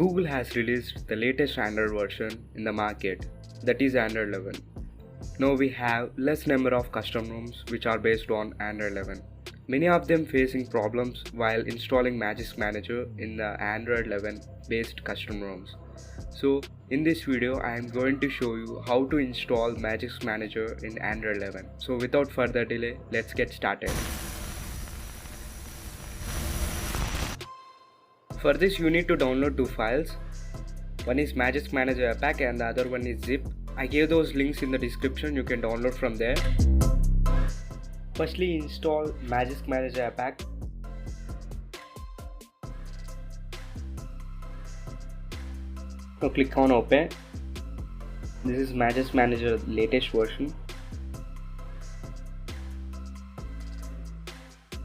Google has released the latest Android version in the market, that is Android 11. Now we have less number of custom ROMs which are based on Android 11. Many of them facing problems while installing Magisk Manager in the Android 11 based custom ROMs. So in this video I am going to show you how to install Magisk Manager in Android 11. So without further delay, let's get started. For this you need to download two files. One is Magisk Manager APK and the other one is zip. I gave those links in the description, you can download from there. Firstly install Magisk Manager APK. Now click on open. This is Magisk Manager latest version.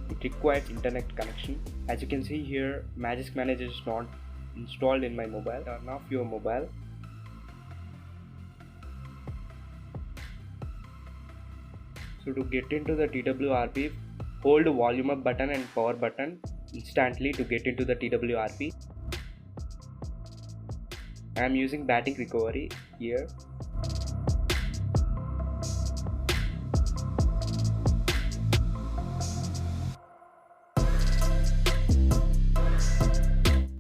It requires internet connection. As you can see here, Magisk Manager is not installed in my mobile. Turn off your mobile. So to get into the TWRP, hold volume up button and power button instantly to get into the TWRP. I am using batting recovery here.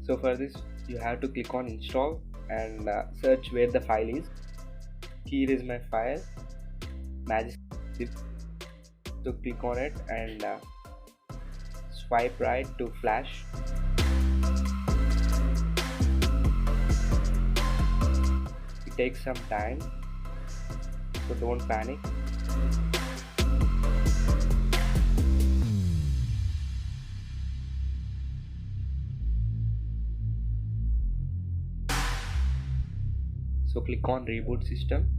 So for this you have to click on install and search where the file is. Here is my file, Magisk zip. So click on it and swipe right to flash. It takes some time, so don't panic. So click on reboot system.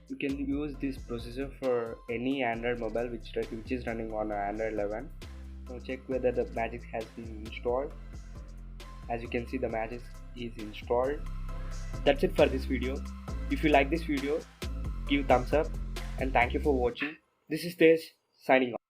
You can use this processor for any Android mobile which is running on Android 11. Now check whether the Magisk has been installed. As you can see, the Magisk is installed. That's it for this video. If you like this video, give thumbs up and thank you for watching. This is Tej signing off.